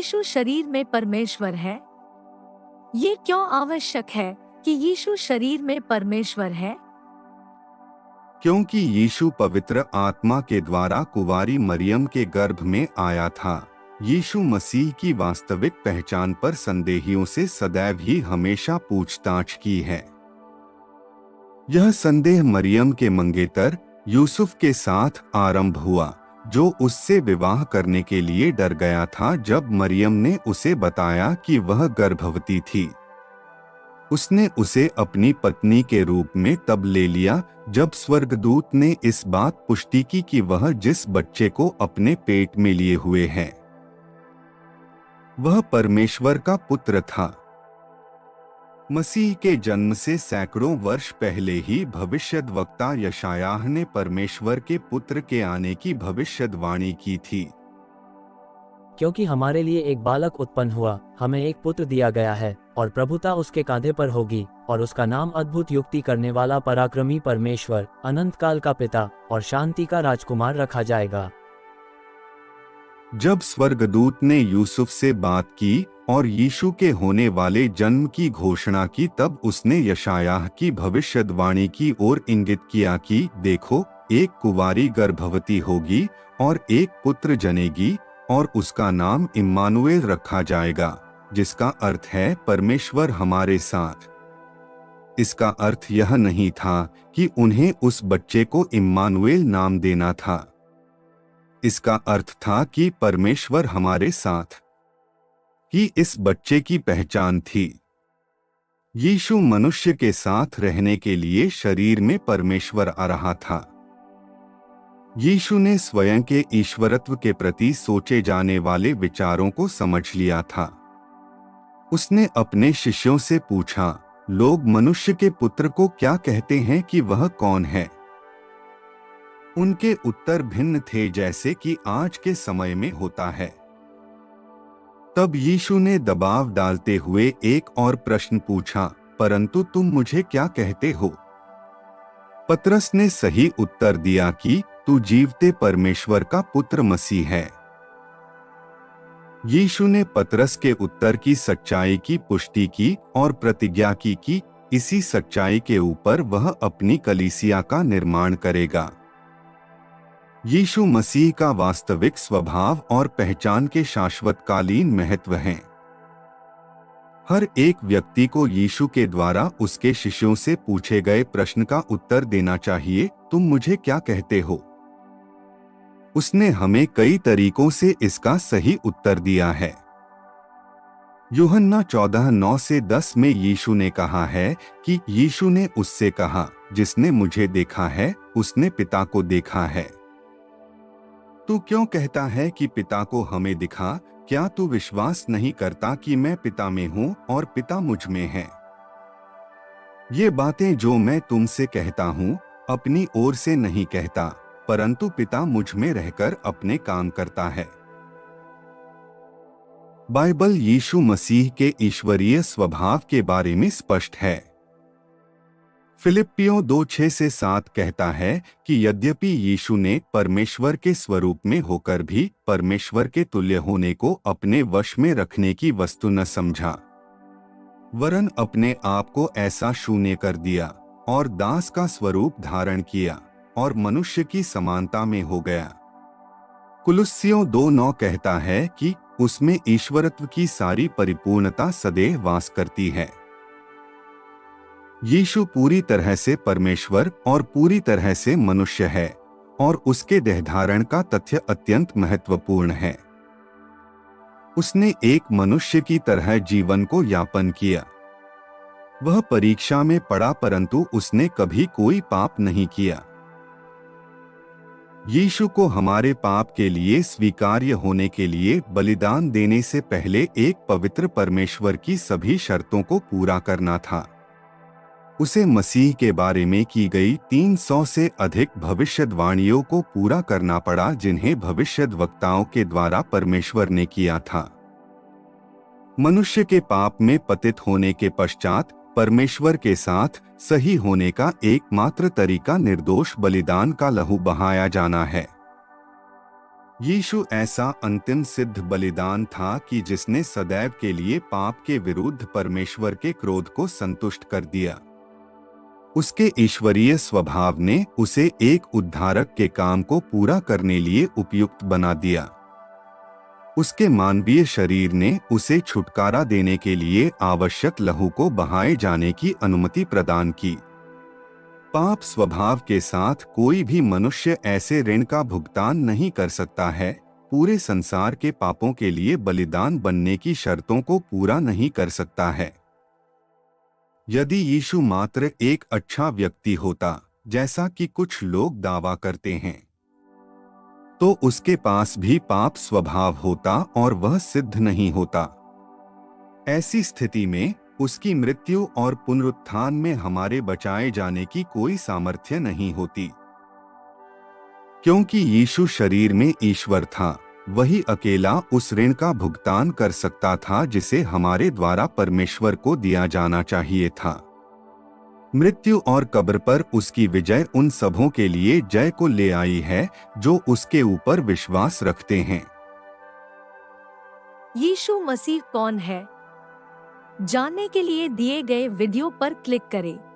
यीशु शरीर में परमेश्वर है? ये क्यों आवश्यक है कि यीशु शरीर में परमेश्वर है? क्योंकि यीशु पवित्र आत्मा के द्वारा कुंवारी मरियम के गर्भ में आया था। यीशु मसीह की वास्तविक पहचान पर संदेहियों से सदैव ही हमेशा पूछताछ की है। यह संदेह मरियम के मंगेतर यूसुफ के साथ आरंभ हुआ, जो उससे विवाह करने के लिए डर गया था जब मरियम ने उसे बताया कि वह गर्भवती थी। उसने उसे अपनी पत्नी के रूप में तब ले लिया जब स्वर्गदूत ने इस बात पुष्टि की कि वह जिस बच्चे को अपने पेट में लिए हुए है वह परमेश्वर का पुत्र था। मसीह के जन्म से सैकड़ों वर्ष पहले ही भविष्यद्वक्ता यशायाह ने परमेश्वर के पुत्र के आने की भविष्यवाणी की थी। क्योंकि हमारे लिए एक बालक उत्पन्न हुआ, हमें एक पुत्र दिया गया है और प्रभुता उसके कांधे पर होगी और उसका नाम अद्भुत युक्ति करने वाला, पराक्रमी परमेश्वर, अनंत काल का पिता और शांति का राजकुमार रखा जाएगा। जब स्वर्गदूत ने यूसुफ से बात की और यीशु के होने वाले जन्म की घोषणा की, तब उसने यशायाह की भविष्यवाणी की ओर इंगित किया कि देखो, एक कुंवारी गर्भवती होगी और एक पुत्र जनेगी और उसका नाम इम्मानुएल रखा जाएगा, जिसका अर्थ है परमेश्वर हमारे साथ। इसका अर्थ यह नहीं था कि उन्हें उस बच्चे को इम्मानुएल नाम देना था। इसका अर्थ था कि परमेश्वर हमारे साथ ही इस बच्चे की पहचान थी। यीशु मनुष्य के साथ रहने के लिए शरीर में परमेश्वर आ रहा था। यीशु ने स्वयं के ईश्वरत्व के प्रति सोचे जाने वाले विचारों को समझ लिया था। उसने अपने शिष्यों से पूछा, लोग मनुष्य के पुत्र को क्या कहते हैं कि वह कौन है? उनके उत्तर भिन्न थे, जैसे कि आज के समय में होता है। तब यीशु ने दबाव डालते हुए एक और प्रश्न पूछा, परंतु तुम मुझे क्या कहते हो? पतरस ने सही उत्तर दिया कि तू जीवते परमेश्वर का पुत्र मसीह है। यीशु ने पतरस के उत्तर की सच्चाई की पुष्टि की और प्रतिज्ञा की कि इसी सच्चाई के ऊपर वह अपनी कलीसिया का निर्माण करेगा। यीशु मसीह का वास्तविक स्वभाव और पहचान के शाश्वतकालीन महत्व हैं। हर एक व्यक्ति को यीशु के द्वारा उसके शिष्यों से पूछे गए प्रश्न का उत्तर देना चाहिए, तुम मुझे क्या कहते हो? उसने हमें कई तरीकों से इसका सही उत्तर दिया है। यूहन्ना 14:9-10 में यीशु ने कहा है कि यीशु ने उससे कहा, जिसने मुझे देखा है उसने पिता को देखा है। तू क्यों कहता है कि पिता को हमें दिखा? क्या तू विश्वास नहीं करता कि मैं पिता में हूँ और पिता मुझ में है? ये बातें जो मैं तुमसे कहता हूँ अपनी ओर से नहीं कहता, परंतु पिता मुझ में रहकर अपने काम करता है। बाइबल यीशु मसीह के ईश्वरीय स्वभाव के बारे में स्पष्ट है। फिलिप्पियों 2:6-7 कहता है कि यद्यपि यीशु ने परमेश्वर के स्वरूप में होकर भी परमेश्वर के तुल्य होने को अपने वश में रखने की वस्तु न समझा, वरन अपने आप को ऐसा शून्य कर दिया और दास का स्वरूप धारण किया और मनुष्य की समानता में हो गया। कुलुस्सियों 2:9 कहता है कि उसमें ईश्वरत्व की सारी परिपूर्णता सदैव वास करती है। यीशु पूरी तरह से परमेश्वर और पूरी तरह से मनुष्य है और उसके देहधारण का तथ्य अत्यंत महत्वपूर्ण है। उसने एक मनुष्य की तरह जीवन को यापन किया। वह परीक्षा में पड़ा, परंतु उसने कभी कोई पाप नहीं किया। यीशु को हमारे पाप के लिए स्वीकार्य होने के लिए बलिदान देने से पहले एक पवित्र परमेश्वर की सभी शर्तों को पूरा करना था। उसे मसीह के बारे में की गई 300 से अधिक भविष्यवाणियों को पूरा करना पड़ा, जिन्हें भविष्यद्वक्ताओं के द्वारा परमेश्वर ने किया था। मनुष्य के पाप में पतित होने के पश्चात परमेश्वर के साथ सही होने का एकमात्र तरीका निर्दोष बलिदान का लहू बहाया जाना है। यीशु ऐसा अंतिम सिद्ध बलिदान था कि जिसने सदैव के लिए पाप के विरुद्ध परमेश्वर के क्रोध को संतुष्ट कर दिया। उसके ईश्वरीय स्वभाव ने उसे एक उद्धारक के काम को पूरा करने लिए उपयुक्त बना दिया। उसके मानवीय शरीर ने उसे छुटकारा देने के लिए आवश्यक लहू को बहाए जाने की अनुमति प्रदान की। पाप स्वभाव के साथ कोई भी मनुष्य ऐसे ऋण का भुगतान नहीं कर सकता है, पूरे संसार के पापों के लिए बलिदान बनने की शर्तों को पूरा नहीं कर सकता है। यदि यीशु मात्र एक अच्छा व्यक्ति होता, जैसा कि कुछ लोग दावा करते हैं, तो उसके पास भी पाप स्वभाव होता और वह सिद्ध नहीं होता। ऐसी स्थिति में उसकी मृत्यु और पुनरुत्थान में हमारे बचाए जाने की कोई सामर्थ्य नहीं होती। क्योंकि यीशु शरीर में ईश्वर था, वही अकेला उस ऋण का भुगतान कर सकता था जिसे हमारे द्वारा परमेश्वर को दिया जाना चाहिए था। मृत्यु और कब्र पर उसकी विजय उन सबों के लिए जय को ले आई है जो उसके ऊपर विश्वास रखते हैं। यीशु मसीह कौन है? जानने के लिए दिए गए वीडियो पर क्लिक करें।